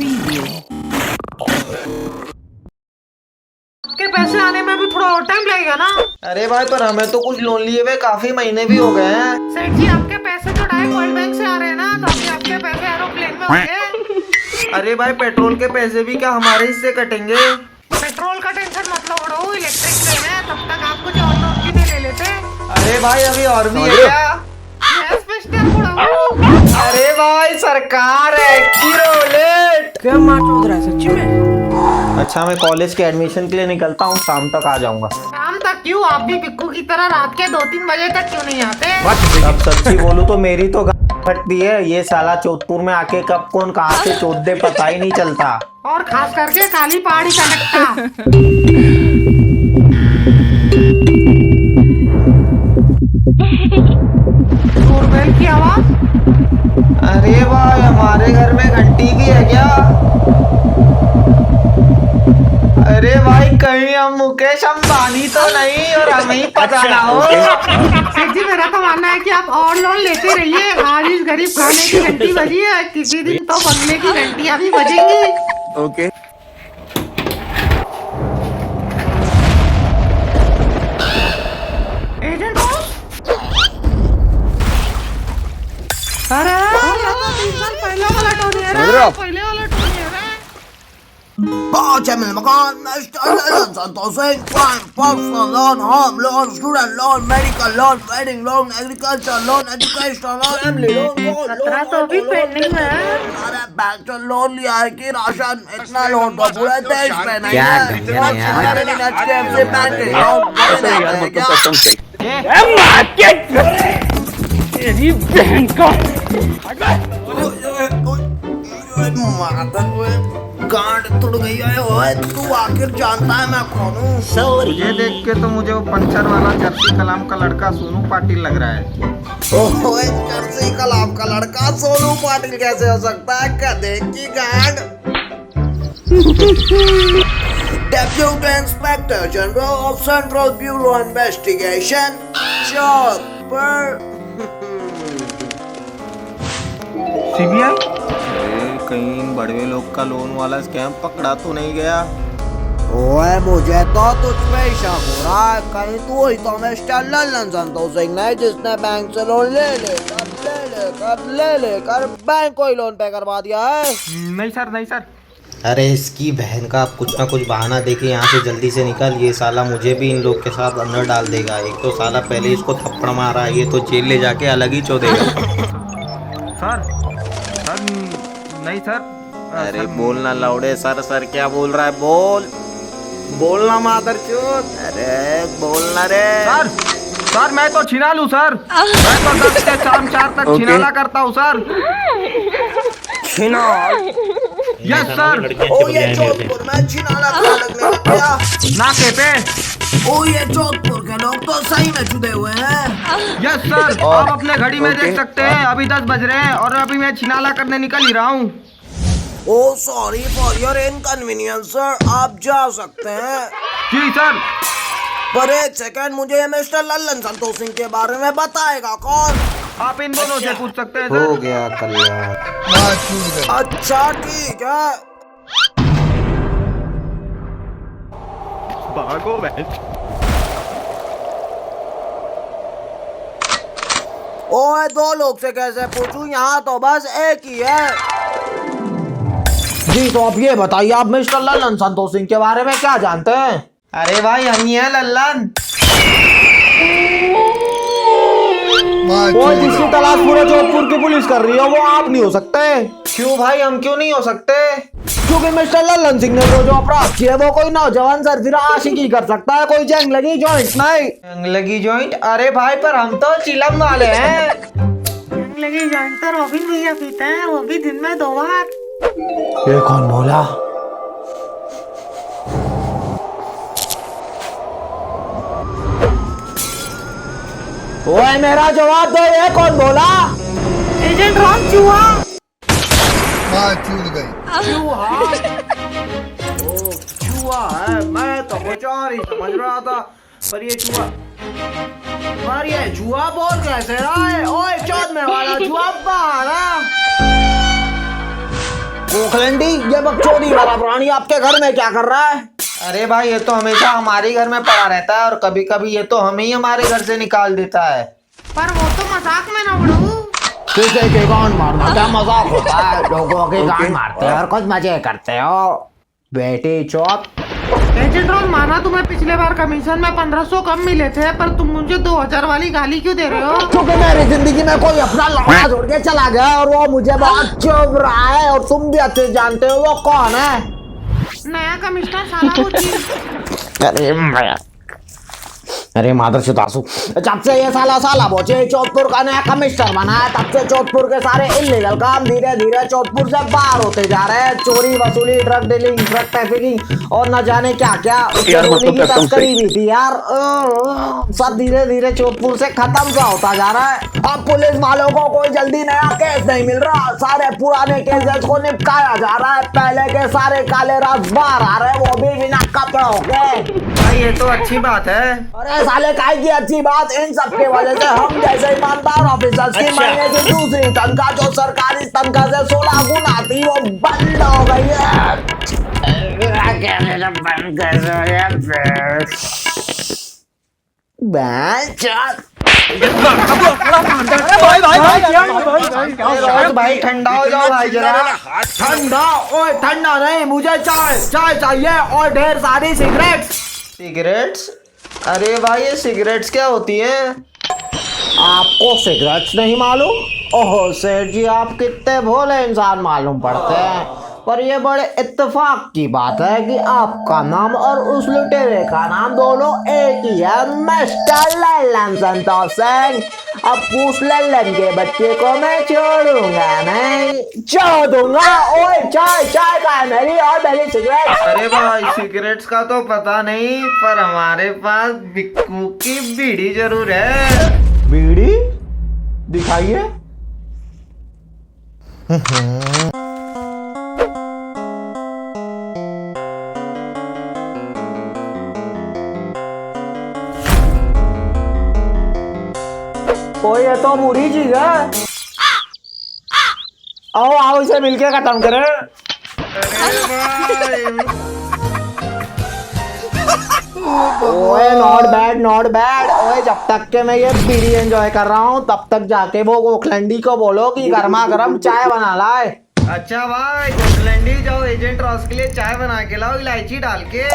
Preview. के पैसे आने में भी थोड़ा और टाइम लगेगा ना। अरे भाई पर हमें तो कुछ लोन लिए हुए काफी महीने भी हो गए हैं। सेठ जी आपके पैसे तो डायरेक्ट वर्ल्ड बैंक से आ रहे हैं ना, तो अभी आपके पैसे एरोप्लेन में होंगे। अरे भाई पेट्रोल के पैसे भी क्या हमारे हिस्से कटेंगे? पेट्रोल का टेंशन मत लो बड़ो, इलेक्ट्रिक ट्रेन है, तब तक आप कुछ और लोन की नहीं ले लेते। अरे भाई अभी और भी है क्या? यस मिस्टर बड़ो। अरे भाई सरकार है की रोलेट। क्या मार चल रहा है सच्ची में? अच्छा मैं कॉलेज के एडमिशन के लिए निकलता हूँ, शाम तक आ जाऊंगा। शाम तक क्यों? आप भी पिक्कू की तरह रात के 2-3 बजे तक क्यों नहीं आते? अब सच्ची बोलूं तो मेरी तो फटती है, ये साला जोधपुर में आके कब कौन कहाँ से चोद दे पता ही नहीं चलता। और खास करके काली पहाड़ी का नक्शा। डोरबेल की आवाज। अरे भाई हमारे घर में घंटी भी है क्या? अरे भाई कहीं हम मुकेश अंबानी तो नहीं और हमें ही पता ना हो। सेठ जी मेरा तो मानना है कि आप और लोन लेते रहिए। आज इस गरीब खाने की घंटी बजी है, किसी दिन तो बंगले की घंटियां भी बजेंगी। ओके। एजेंट हो? अरे ये तो 3 साल पहले वाला टोनी है रे, पहले वाला टोनी है रे। Bartender McCann, Santosin, Crime, Personal Loan, Home Loan, Student Loan, Medical Loan, Wedding Loan, Agriculture Loan, Educational Loan, Family Loan, Gold Loan, 17 तो अभी पेंडिंग है। अरे बैंक से लोन लिया है कि राशन, इतना लोन तो पूरे देश पे नहीं क्या है। गंजा है यार? HDFC बैंक के लोन दे देते हैं क्या? गांड तुड़ गई है। ओए तू आखिर जानता है मैं कौन हूँ? ये देख के तो मुझे वो पंचर वाला जर्सी कलाम का लड़का सोनू पाटिल लग रहा है। ओए जर्सी कलाम का लड़का सोनू पाटिल कैसे हो सकता है? गधे की गांड। Deputy inspector general of central bureau investigation Jodhpur. CBI? कहीं बड़े लोग का लोन वाला स्कैम पकड़ा तो नहीं गया? ओए मुझे तो तुझ पे शक हो रहा है, कहीं तू ही तो मिस्टर लल्लन संतोष सिंह नहीं जिसने बैंक से लोन ले लेकर बैंक को ही लोन पे करवा दिया है। नहीं सर, नहीं सर। अरे इसकी बहन का आप कुछ ना कुछ बहाना देके यहाँ से जल्दी से निकल। ये साला मुझे भी इन लोग के साथ अंदर डाल देगा। एक तो साला पहले इसको थप्पड़ मारा है, ये तो जेल ले जाके अलग ही चोदेगा। सर नहीं सर। अरे बोलना लौड़े। सर सर क्या बोल रहा है? बोलना मादरचोद। अरे बोलना रे। सर मैं तो छिना लूं सर। मैं तो 10 से शाम 4 तक छिनाला करता हूँ सर। Yes sir. ओ ये जोधपुर में छिनाला क्या लगने लग गया? नाके पे। ओ ये जोधपुर के लोग तो सही में जुड़े हुए हैं। Yes sir. आप अपने घड़ी में देख सकते हैं, अभी 10 बज रहे हैं और अभी मैं छिनाला करने निकल ही रहा हूँ। Oh sorry for your inconvenience sir, आप जा सकते हैं। जी सर। पर एक सेकंड, मुझे ये मिस्टर लल्लन संतोष सिंह के बारे में बताएगा कौन? आप इन दोनों से पूछ सकते हैं सर। हो गया कल्याण। अच्छा ठीक है। भागो ओए 2 लोग से कैसे पूछूं, यहाँ तो बस एक ही है। जी तो आप ये बताइए, आप मिस्टर लल्लन संतोष सिंह के बारे में क्या जानते हैं? अरे भाई हम ही हैं लल्लन। वो जिसकी तलाश पूरे जोधपुर की पुलिस कर रही है वो आप नहीं हो सकते। क्यों भाई हम क्यों नहीं हो सकते? क्योंकि मिस्टर लल्लन सिंह ने जो अपराध किए वो कोई नौजवान सरफिरा आशिकी कर सकता है, कोई जंग लगी जॉइंट नहीं। जंग लगी जॉइंट? अरे भाई पर हम तो चिलम वाले हैं। जंग लगी जॉइंट तो रॉबिन भैया पीते हैं, वो भी दिन में 2 बार। ये कौन बोला? ओए मेरा जवाब दो, ये कौन बोला? एजेंट राम चूहा। चूहा है, मैं तो कुछ और ही समझ रहा था। पर ये चूहा, पर ये चूहा बोल कैसे रहा है? ओए चौथ में वाला चूहा बाहर। ओखलंडी, ये बकचोदी वाला प्राणी आपके घर में क्या कर रहा है? अरे भाई ये तो हमेशा हमारे घर में पड़ा रहता है और कभी कभी ये तो हमें ही हमारे घर से निकाल देता है। पर वो तो मजाक में ना उड़ू। किसी के गांड मारना क्या मजाक होता है? लोगों के गांड मारते हो और कुछ मजे करते हो। बेटी चौथ, एजेंट रोज, माना तुम्हें पिछले बार कमीशन में 1500 कम मिले थे, पर तुम मुझे 2000 वाली गाली क्यों दे रहे हो? क्योंकि मेरी जिंदगी में कोई अपना लौड़ा छोड़ के चला गया और वो मुझे बहुत चुभ रहा है और तुम भी अच्छे जानते हो वो कौन है। नया कमिश्नर साला वो अरे मादरचोदासु, जब से ये साला बोचे जोधपुर का नया कमिश्नर बना है तब से जोधपुर के सारे इलीगल काम धीरे धीरे जोधपुर से बाहर होते जा रहे हैं। चोरी वसूली, ड्रग डीलिंग, ड्रग ट्रैफिकिंग और न जाने क्या क्या की तस्करी भी थी यार। सब धीरे धीरे जोधपुर से खत्म सा होता जा रहा है। अब पुलिस वालों को कोई जल्दी नया केस नहीं मिल रहा, सारे पुराने केसेस को निपटाया जा रहा है। पहले के सारे काले राज बाहर आ रहे हैं, वो भी बिना कपड़ों के। भाई ये तो अच्छी बात है। अरे साले काय की अच्छी बात, इन सब के वजह से हम जैसे ईमानदार ऑफिसर्स की महीने की दूसरी तनख्वाह जो सरकारी तनख्वाह से 16 गुना थी वो बंद हो गई है। भाई ठंडा हो जाओ भाई जरा। ठंडा? ओए ठंडा नहीं, मुझे चाय चाहिए और ढेर सारी सिगरेट्स। सिगरेट्स? अरे भाई ये सिगरेट्स क्या होती है? आपको सिगरेट्स नहीं मालूम? ओहो सेठ जी, आप कितने भोले इंसान मालूम पड़ते हैं। पर ये बड़े इत्तेफाक की बात है कि आपका नाम और उस लुटेरे का नाम दोनों एक ही है, मिस्टर लल्लन संतोष सिंह। अब उस लल्लन के बच्चे को मैं छोड़ूंगा नहीं, छोड़ दूंगा। ओए चाय का है मेरी और मेरी सिगरेट। अरे भाई सिगरेट्स का तो पता नहीं, पर हमारे पास बिक्कू की बीड़ी जरूर है। बीड़ी दिखाइए। कोई ये तो बुरी चीज है। आओ इसे मिलके खत्म करें। अरे भाई ओए नॉट बैड। ओए जब तक के मैं ये बीड़ी एंजॉय कर रहा हूँ तब तक जाके वो ओखलंडी को बोलो कि गर्मा गर्म चाय बना लाए। अच्छा भाई ओखलंडी जाओ, एजेंट रॉस के लिए चाय बना के लाओ इलायची डाल के।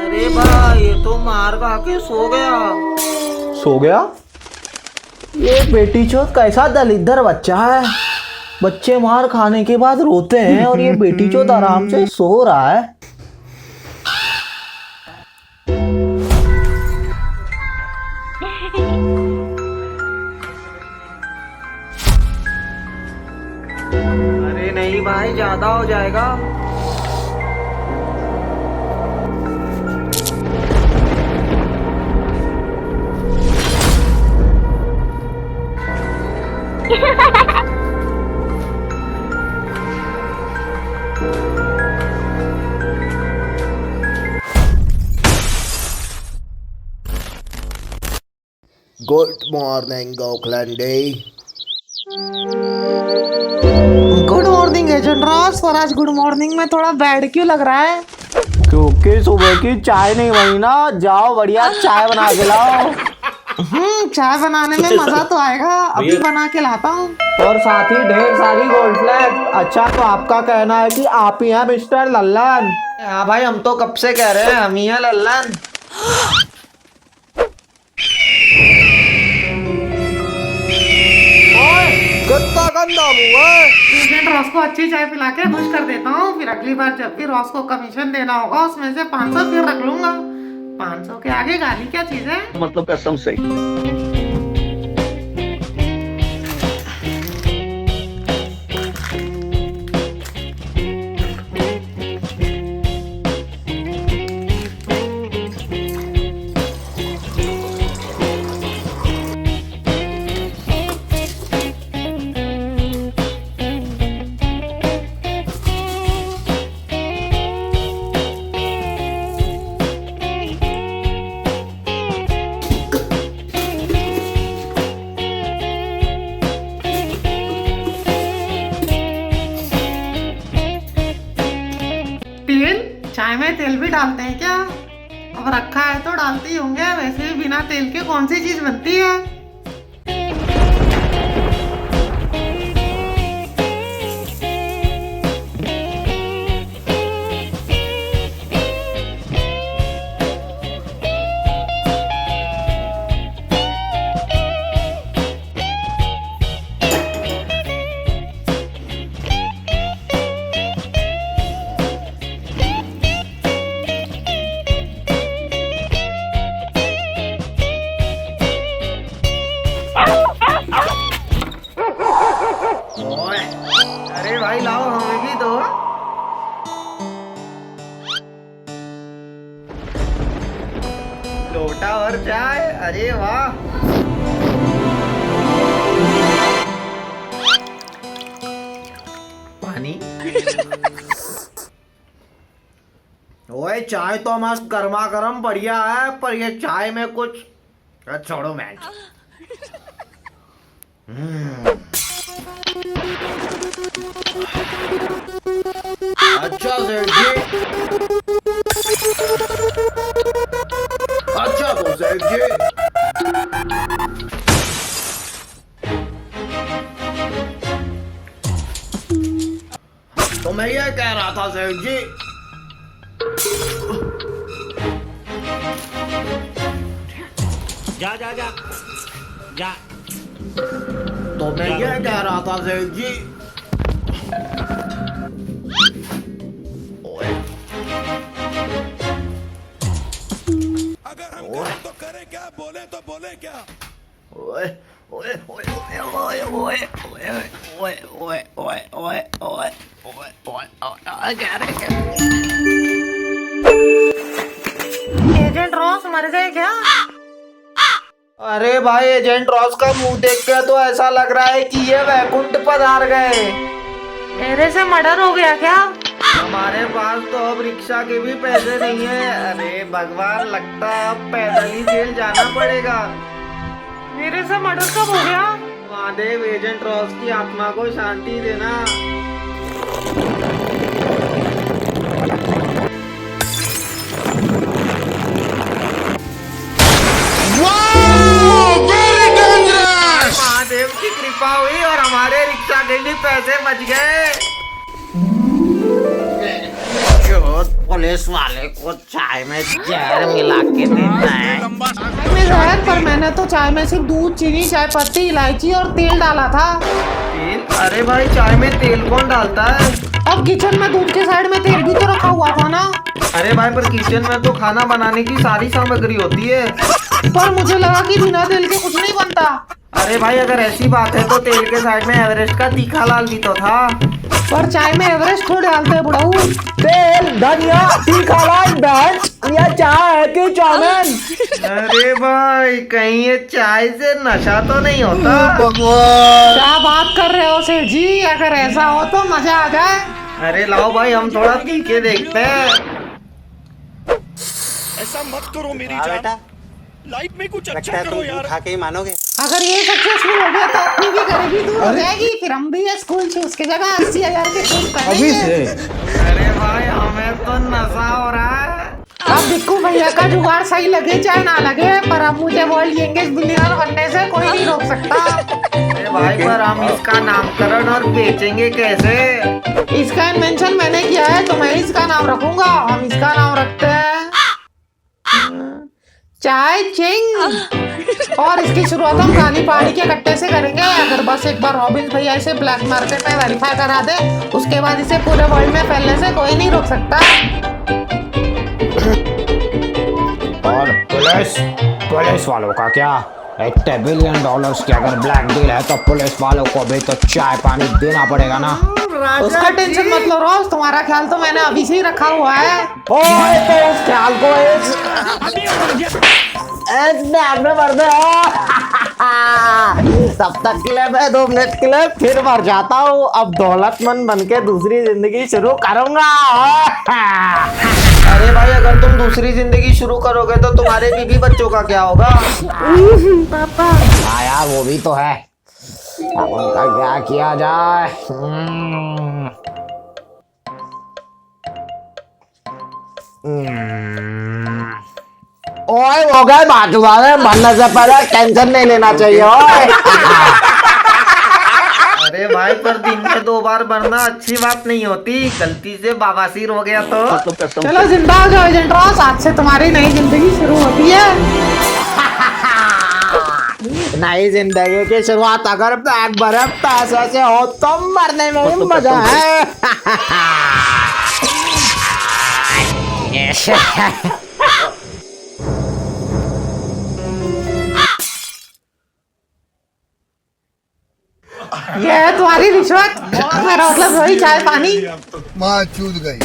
अरे भाई ये तो मार खा के सो गया। ये बेटी चोद कैसा दलिद्र बच्चा है। बच्चे मार खाने के बाद रोते हैं और ये बेटी चोद आराम से सो रहा है। अरे नहीं भाई ज्यादा हो जाएगा। गुड मॉर्निंग ओखलंडी। गुड मॉर्निंग एजेंट रॉस, पर आज गुड मॉर्निंग में थोड़ा बैड क्यों लग रहा है? क्योंकि सुबह की चाय नहीं बनी ना। जाओ बढ़िया चाय बना के लाओ। चाय बनाने में मजा तो आएगा, अभी बना के लाता हूँ। और साथ ही ढेर सारी गोल्ड फ्लैग। अच्छा तो आपका कहना है कि आप ही हैं मिस्टर लल्लन? हाँ भाई हम तो कब से कह रहे हैं हम ही हैं लल्लन। कितना गंदा मुंह है। एजेंट रॉस को अच्छी चाय पिला के खुश कर देता हूँ, फिर अगली बार जब भी रॉस को कमीशन देना होगा उसमें से 500 फिर रख लूंगा। 500 के आगे गाली क्या चीज है? मतलब कसम से। अब रखा है तो डालते ही होंगे, वैसे भी बिना तेल के कौन सी चीज बनती है। ओए, अरे भाई लाओ हमें भी दो। लोटा और चाय, अरे वाह। पानी। ओए चाय तो मस्त गर्मा गर्म बढ़िया है, पर ये चाय में कुछ छोड़ो मैच। अच्छा सेठ जी, अच्छा तो सेठ जी। तो मैं ये कह रहा था सेठ जी, जा जा जा जा। तो मैं ये कह रहा था सेठ जी। ओए अगर हम करें तो करें क्या, बोले तो बोले क्या। ओए ओए ओए ओए ओए ओए ओए ओए ओए ओए ओए ओए ओए क्या रे क्या? एजेंट रॉस मर गए क्या? अरे भाई एजेंट रॉस का मुंह देख के तो ऐसा लग रहा है कि ये वैकुंठ पधार गए। मेरे से मर्डर हो गया क्या? हमारे पास तो अब रिक्शा के भी पैसे नहीं है। अरे भगवान, लगता है अब पैदल ही जेल जाना पड़ेगा। मेरे से मर्डर कब हो गया? महादेव एजेंट रॉस की आत्मा को शांति देना। महादेव की कृपा हुई और हमारे रिक्शा के लिए पैसे बच गए। पुलिस वाले को चाय में जहर मिला के देता है। चाय में जहर? पर मैंने तो चाय में सिर्फ दूध, चीनी, चाय पत्ती, इलायची और तेल डाला था। तेल? अरे भाई चाय में तेल कौन डालता है? अब किचन में दूध के साइड में तेल भी तो रखा हुआ था ना। अरे भाई पर किचन में तो खाना बनाने की सारी सामग्री होती है। पर मुझे लगा कि बिना तेल के कुछ नहीं बनता। अरे भाई अगर ऐसी बात है तो तेल के साइड में एवरेस्ट का तीखा लाल भी तो था। पर चाय में एवरेस्ट थोड़े डालते हैं बुढ़ाऊ। तेल, धनिया, तीखा लाल, या चाय है कि चाउमीन? अरे भाई कहीं ये चाय से नशा तो नहीं होता? क्या बात कर रहे हो सेठ जी? अगर ऐसा हो तो मजा आ जाए। अरे लाओ भाई हम थोड़ा पी के देखते हैं। ऐसा मत करो मेरी जान, लाइफ में कुछ अच्छा करो यार। खा के ही मानोगे। अगर ये सक्सेसफुल हो गया तो अपनी भी गरीबी दूर हो जाएगी। फिर हम भी ये स्कूल शूज की जगह 80,000 के शूज पहनेंगे। अरे भाई हमें तो नशा हो रहा है। अब बिक्कू भैया का जुगाड़ सही लगे चाहे ना लगे, पर अब मुझे वर्ल्ड यंगेस्ट बिलियनर बनने से कोई नहीं रोक सकता। अरे भाई पर हम इसका नामकरण और बेचेंगे कैसे? इसका इन्वेंशन मैंने किया है तो मैं इसका नाम रखूंगा। हम इसका नाम रखते हैं चाय चिंग। और इसकी शुरुआत हम काली पहाड़ी के कट्टे से करेंगे। अगर बस एक बार रॉबिन्स भैया इसे ब्लैक मार्केट में वेरीफाई करा दे, उसके बाद इसे पूरे वर्ल्ड में फैलने से कोई नहीं रोक सकता। और पुलिस वालों का क्या? $1 बिलियन की अगर ब्लैक डील है तो पुलिस वालों को भी तो चाय पानी देना पड़ेगा ना। उसका टेंशन मत लो रोज, तुम्हारा ख्याल तो मैंने अभी से ही रखा हुआ है। ओए तो उस ख्याल को में भर दे। तब तक के लिए मैं 2 मिनट के लिए फिर मर जाता हूँ। अब दौलतमंद बन के दूसरी जिंदगी शुरू करूंगा। अरे भाई अगर तुम दूसरी जिंदगी शुरू करोगे तो तुम्हारे बीवी बच्चों का क्या होगा? पापा हाँ यार वो भी तो है। अब उनका क्या किया जाए? ओए हो गए बात वाले, मरने से पहले टेंशन नहीं लेना चाहिए। ओए अरे भाई पर दिन में 2 बार मरना अच्छी बात नहीं होती, गलती से बवासीर हो गया तो। तो कसम चलो जिंदा हो जाओ एजेंट रॉस, आज से तुम्हारी नई जिंदगी शुरू होती है। नई जिंदगी की शुरुआत अगर बैग भरे पैसे से हो तो मरने में भी मजा है। ये है तुम्हारी रिश्वत, मेरा मतलब वही चाय पानी। माँ चूत गई।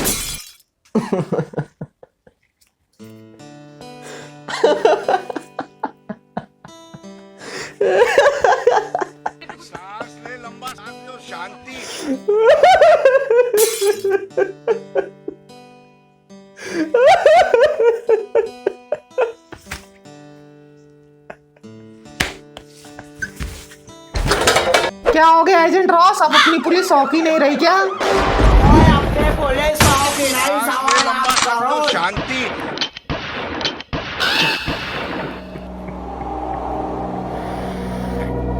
सांस ले, लंबा सांस लो, शांति। क्या हो गया एजेंट रॉस, अब अपनी पुलिस शौकी नहीं रही क्या? शांति।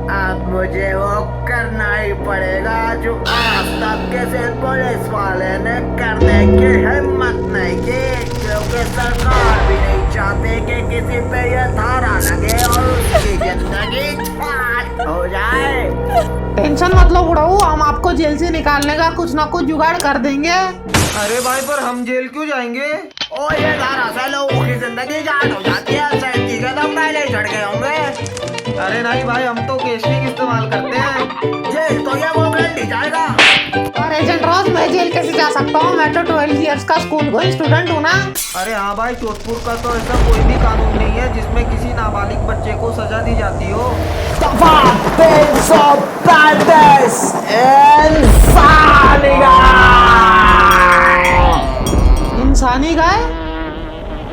अब मुझे वो करना ही पड़ेगा जो आज तक किसी पुलिस वाले ने करने की हिम्मत नहीं की, क्योंकि सरकार भी नहीं चाहती कि किसी पे ये धारा लगे और उसकी जिंदगी छाट हो जाए। टेंशन मत लो बुढ़ऊ, हम आपको जेल से निकालने का कुछ ना कुछ जुगाड़ कर देंगे। अरे भाई पर हम जेल क्यों जाएंगे? ओ ये धारा से लोगों की जिंदगी जाट हो जाती है, 37 के तो पहले ही चढ़ गए होंगे। अरे नहीं भाई, हम तो केसलिंग इस्तेमाल करते हैं। जेल तो ये वो ही जाएगा। और एजेंट रॉस, मैं जेल कैसे जा सकता हूँ? मैं तो 12 इयर्स का स्कूल गोइंग स्टूडेंट हूँ ना। अरे हाँ भाई, जोधपुर का तो ऐसा कोई भी कानून नहीं है जिसमें किसी नाबालिग बच्चे को सजा दी जाती हो। इंसानी गाय?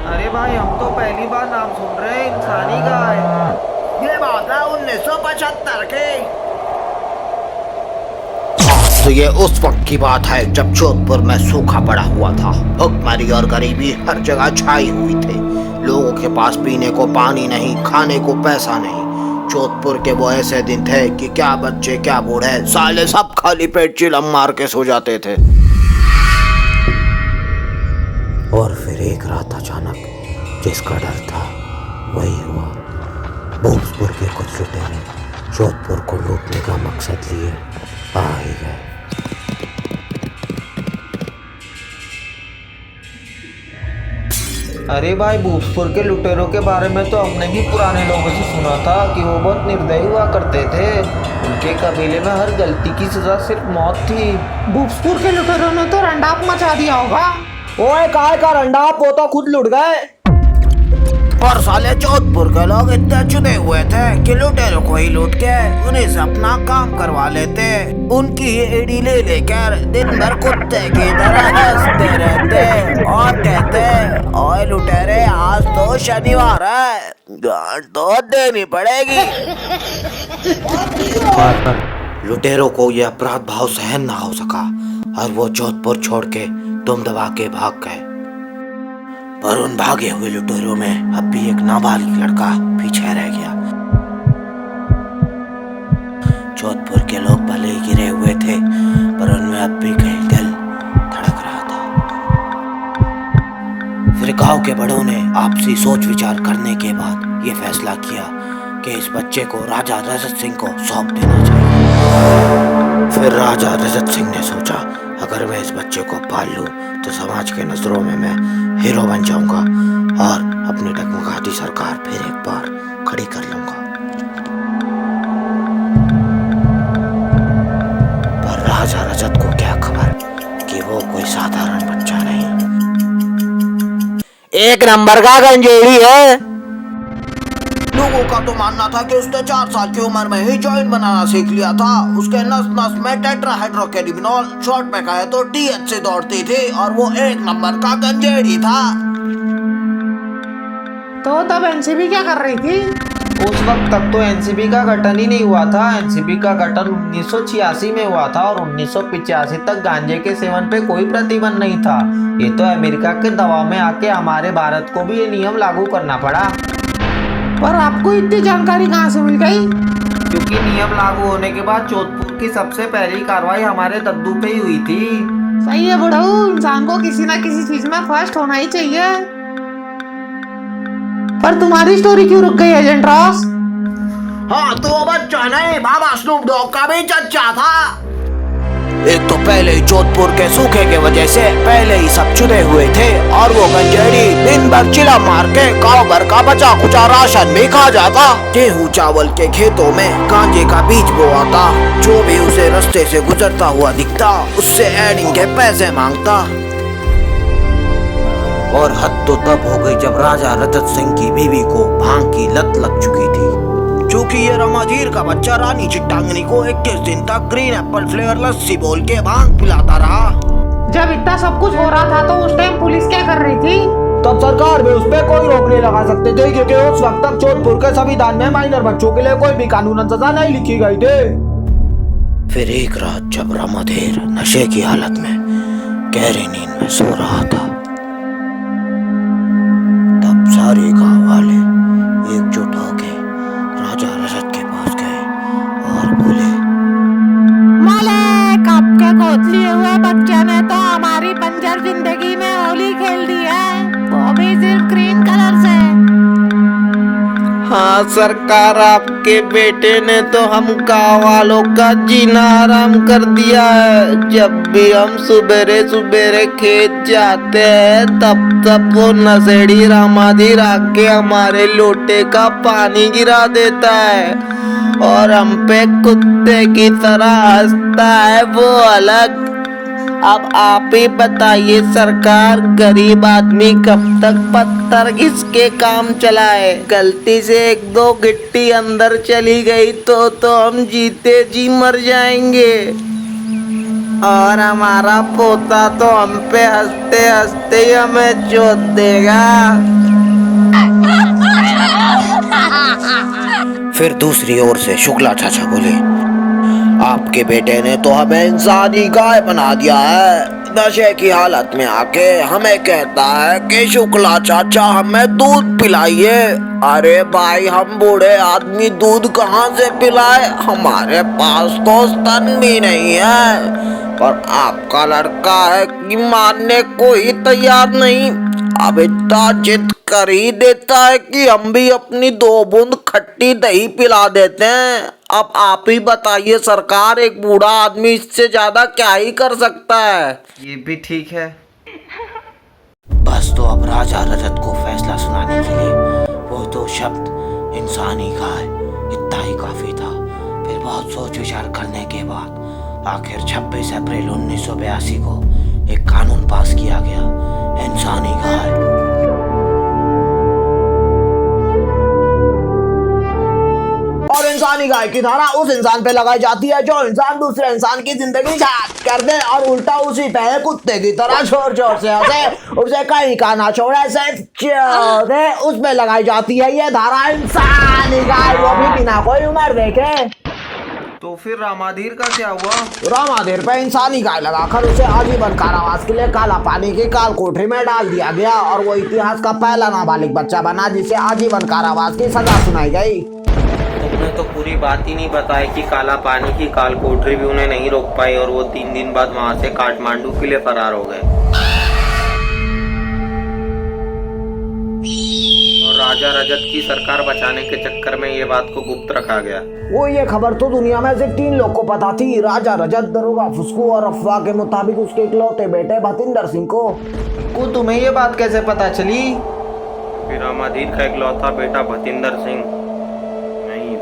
अरे भाई हम तो पहली बार नाम सुन रहे हैं इंसानी गाय। ये बात है 1975 की। तो ये उस वक्त की बात है जब जोधपुर में सूखा पड़ा हुआ था। भुखमरी और गरीबी हर जगह छाई हुई थी। लोगों के पास पीने को पानी नहीं, खाने को पैसा नहीं। जोधपुर के वो ऐसे दिन थे कि क्या बच्चे क्या बूढ़े साले सब खाली पेट चिलम मार के सो जाते थे। और फिर एक रात अचानक जिसका डर था वही हुआ। भोजपुर के कुछ लुटेरे जोधपुर को लूटने का मकसद लिए आ ही गए। अरे भाई, भोजपुर के लुटेरों के बारे में तो हमने भी पुराने लोगों से सुना था कि वो बहुत निर्दयी हुआ करते थे। उनके कबीले में हर गलती की सजा सिर्फ मौत थी। भूसपुर के लुटेरों ने तो रंडाप मचा दिया होगा। ओए काय का रंडाप, वो तो खुद लुट गए। और साले जोधपुर के लोग इतने चुने हुए थे कि लुटेरों को ही लूट के उन्हीं से अपना काम करवा लेते। उनकी एड़ी ले लेकर दिन भर कुत्ते की तरह हंसते रहते और कहते, ओए लुटेरे आज तो शनिवार है, गांड तो देनी पड़ेगी। लुटेरों को यह अपराध भाव सहन ना हो सका और वो जोधपुर छोड़ के दुम दबा के भाग गए। पर उन भागे हुए लुटेरों में अब भी एक नाबालिग लड़का पीछे रह गया। जोधपुर के लोग भले ही गिरे हुए थे पर उनमें अब भी कहीं दिल धड़क रहा था। फिर गांव के बड़ों ने आपसी सोच विचार करने के बाद ये फैसला किया कि इस बच्चे को राजा रजत सिंह को सौंप देना चाहिए। फिर राजा रजत सिंह ने सोचा, अगर मैं इस बच्चे को पाल लूं तो समाज के नजरों में मैं हीरो बन जाऊंगा और अपनी डगमगाती सरकार फिर एक बार खड़ी कर लूंगा। पर राजा रजत को क्या खबर कि वो कोई साधारण बच्चा नहीं, एक नंबर का गंजेड़ी है। लोगों का तो मानना था कि उसने 4 साल की उम्र में ही जॉइंट बनाना सीख लिया था। उसके नस नस में टेट्राहाइड्रोकैनिबिनॉल, शॉर्ट में कहे तो TH से दौड़ती थी और वो एक नंबर का गंजेड़ी था। तो तब एनसीबी क्या कर रही थी? उस वक्त तक तो एनसीबी का गठन ही नहीं हुआ था। एनसीबी का गठन 1986 में हुआ था और 1985 तक गांजे के सेवन पे कोई प्रतिबंध नहीं था। ये तो अमेरिका के दबाव में आके हमारे भारत को भी ये नियम लागू करना पड़ा। पर आपको इतनी जानकारी कहाँ से मिल गई? क्योंकि नियम लागू होने के बाद जोधपुर की सबसे पहली कार्रवाई हमारे दद्दू पे ही हुई थी। सही है बुढ़ऊ, इंसान को किसी ना किसी चीज में फर्स्ट होना ही चाहिए। पर तुम्हारी स्टोरी क्यों रुक गई एजेंट रॉस? हाँ तो बच्चा नहीं, बाबा स्नूप डॉग का भी चच्चा था। एक तो पहले ही जोधपुर के सूखे के वजह से पहले ही सब चुने हुए थे और वो गंजेड़ी दिन भर चिल्ला मार के गाँव भर का बचा खुचा राशन भी खा जाता। गेहूं चावल के खेतों में गांजे का बीज बोआता, जो भी उसे रास्ते से गुजरता हुआ दिखता उससे एडिंग के पैसे मांगता। और हद तो तब हो गई जब राजा रजत सिंह की बीवी को भांग की लत लग चुकी थी। क्योंकि ये रमाधीर का बच्चा रानी चिट्टांगनी को 21 दिन तक ग्रीन एप्पल फ्लेवर लस्सी बोल के भांग पिलाता रहा। जब इतना सब कुछ हो रहा था तो उस टाइम पुलिस क्या कर रही थी? तब सरकार भी उस पर कोई रोक नहीं लगा सकते थे, क्योंकि उस वक्त तक जोधपुर के संविधान में माइनर बच्चों के लिए कोई भी कानूनन सजा नहीं लिखी गई थी। फिर एक रात जब रमाधीर नशे की हालत में गहरी नींद में सो रहा था, तब सारे गांव वाले एकजुट होके राजा रजत के पास गए और बोले, मालिक, आपके गोद लिए हुए बच्चे ने तो हमारी बंजर जिंदगी में होली खेल दी है, वो भी सिर्फ ग्रीन कलर से। हाँ सरकार, आपके बेटे ने तो हम गाँव वालों का जीना आराम कर दिया है। जब भी हम सुबेरे सुबेरे खेत जाते हैं तब वो नशेड़ी रामाधीर आके हमारे लोटे का पानी गिरा देता है और हम पे कुत्ते की तरह हंसता है, वो अलग। अब आप ही बताइए सरकार, गरीब आदमी कब तक पत्थर घिस के काम चलाए? गलती से एक दो गिट्टी अंदर चली गई तो हम जीते जी मर जाएंगे और हमारा पोता तो हम पे हंसते हंसते ही हमें चोट देगा। फिर दूसरी ओर से शुक्ला चाचा बोले, आपके बेटे ने तो हमें इंसानी गाय बना दिया है। नशे की हालत में आके हमें कहता है कि शुक्ला चाचा हमें दूध पिलाइए। अरे भाई, हम बूढ़े आदमी दूध कहाँ से पिलाए? हमारे पास तो स्तन भी नहीं है। और आपका लड़का है कि मानने को ही तैयार नहीं। अब इतना जिद कर ही देता है कि हम भी अपनी 2 बूंद खट्टी दही पिला देते हैं। अब आप ही बताइए सरकार, एक बूढ़ा आदमी इससे ज्यादा क्या ही कर सकता है? ये भी ठीक है। बस तो अब राजा रजत को फैसला सुनाने के लिए वो 2 शब्द इंसानी गाय इतना ही काफी था। फिर बहुत सोच विचार करने के बाद आखिर 26 अप्रैल 1982 को एक कानून पास किया गया, इंसानी गाय। और इंसानी गाय की धारा उस इंसान पे लगाई जाती है जो इंसान दूसरे इंसान की जिंदगी छाट कर दे और उल्टा उसी पे कुत्ते की तरह जोर जोर से हंसे, उसे कहीं का ना छोड़े, सिर्फ चोदे, उस पे लगाई जाती है ये धारा इंसानी गाय, वो भी बिना कोई उम्र देखे। तो फिर रामाधीर का क्या हुआ? रामाधीर पे इंसानी गाय लगाकर उसे आजीवन कारावास के लिए काला पानी की काल कोठरी में डाल दिया गया और वो इतिहास का पहला नाबालिग बच्चा बना जिसे आजीवन कारावास की सजा सुनाई गई। तुमने तो पूरी बात ही नहीं बताई कि काला पानी की काल कोठरी भी उन्हें नहीं रोक पाई और वो 3 दिन बाद वहां से काठमांडू के लिए फरार हो गए। और राजा रजत की सरकार बचाने के चक्कर में ये बात को गुप्त रखा गया। वो ये खबर तो दुनिया में सिर्फ 3 लोग को पता थी, राजा रजत, दरोगा फुस्कू और अफवाह के मुताबिक उसके इकलौते बेटे भतिंदर सिंह को। तुम्हें ये बात कैसे पता चली? फिर रामाधीर का इकलौता बेटा भतिंदर सिंह नहीं।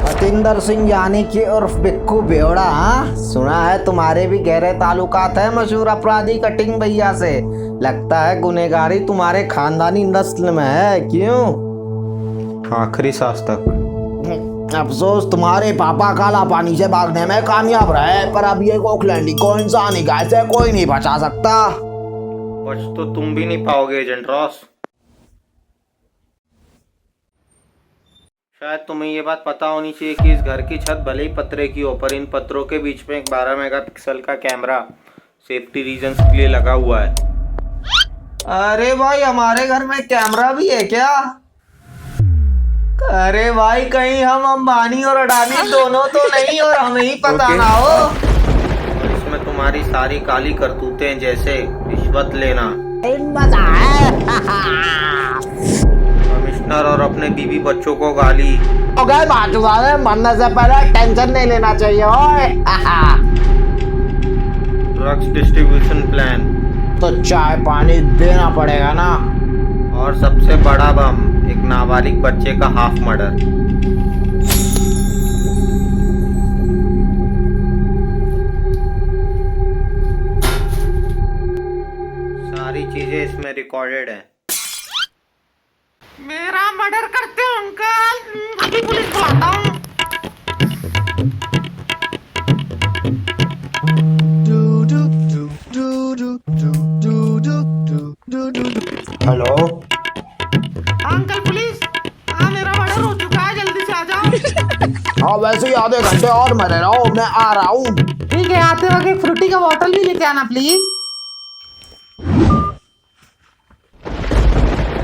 भतिंदर सिंह यानी कि उर्फ बिक्कू बेवड़ा। हाँ, सुना है तुम्हारे भी गहरे ताल्लुकात है मशहूर अपराधी कटिंग भैया से। लगता है गुनहगारी तुम्हारे खानदानी नस्ल में है, क्यों? आखिरी सांस तक। अफसोस तुम्हारे पापा काला पानी से भागने में कामयाब रहे, पर अब ये ओकलैंडी को इंसानी गाय से कोई नहीं बचा सकता। बच तो तुम भी नहीं पाओगे एजेंट रॉस। शायद तुम्हें ये बात पता होनी चाहिए कि इस घर की छत भले ही पत्थरे की हो, पर इन पत्थरों के बीच में एक 12 मेगापिक्सल का कैमरा सेफ्टी रीजंस के लिए लगा हुआ है। अरे भाई हमारे घर में कैमरा भी है क्या? अरे भाई कहीं हम अंबानी और अडानी दोनों तो नहीं और हमें ही पता ना हो। और इसमें तुम्हारी सारी काली करतूतें, जैसे रिश्वत लेना, कमिश्नर और अपने बीवी बच्चों को गाली। मरने से पहले टेंशन नहीं लेना चाहिए ओए। ड्रग्स डिस्ट्रीब्यूशन प्लान, तो चाय पानी देना पड़ेगा ना। और सबसे बड़ा बम, एक नाबालिग बच्चे का हाफ मर्डर। सारी चीजें इसमें रिकॉर्डेड हैं। मेरा मर्डर करते हो अंकल, अभी पुलिस बुलाता हूँ। हेलो अंकल पुलिस, हाँ मेरा मर्डर हो चुका है, जल्दी से आ जाओ। हाँ वैसे ही आधे घंटे और मैं रह रहा हूँ, मैं आ रहा हूँ। ठीक है, आते वक्त एक फ्रूटी का बोतल भी लेके आना प्लीज।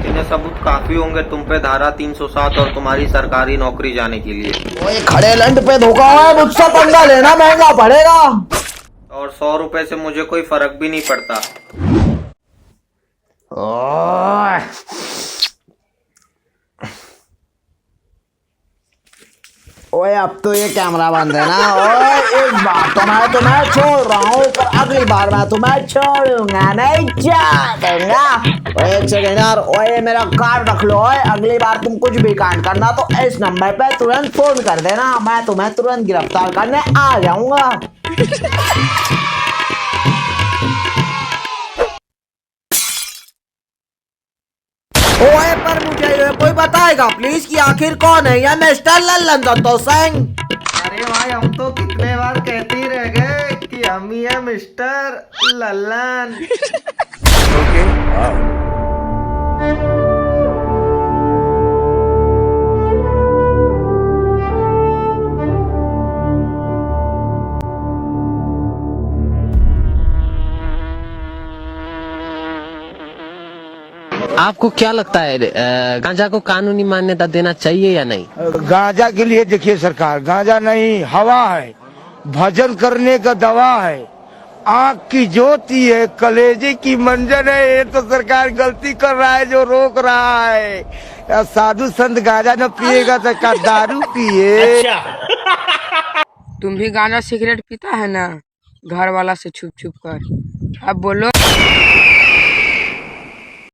इन्हें सबूत काफी होंगे तुम पे धारा 307 और तुम्हारी सरकारी नौकरी जाने के लिए। ओए खड़े लंड पे धोखा है, मुझसे पंगा लेना महंगा पड़ेगा। और 100 रुपए से मुझे कोई फर्क भी नहीं पड़ता। ओए अब तो ये कैमरा बंद है ना। ओए इस बार तो मैं तुम्हें छोड़ रहा हूँ, पर अगली बार मैं तुम्हें छोड़ूंगा नहीं, छोड़ूंगा। ओए एक सेकंड यार, ओए मेरा कार्ड रख लो। ओए अगली बार तुम कुछ भी कांड करना तो इस नंबर पे तुरंत फोन कर देना, मैं तुम्हें तुरंत गिरफ्तार करने आ जाऊंगा। ओए पर मुझे ये कोई बताएगा प्लीज कि आखिर कौन है यह मिस्टर लल्लन संतोष सिंह? अरे भाई हम तो कितने बार कहते ही रह गए कि हम ही है मिस्टर लल्लन। आपको क्या लगता है गांजा को कानूनी मान्यता देना चाहिए या नहीं? गांजा के लिए देखिए सरकार, गांजा नहीं हवा है, भजन करने का दवा है, आँख की ज्योति है, कलेजे की मंजन है। ये तो सरकार गलती कर रहा है जो रोक रहा है। साधु संत गांजा न पिएगा तो का दारू पिए। तुम भी गांजा सिगरेट पीता है ना, घर वाला से छुप छुप कर? अब बोलो।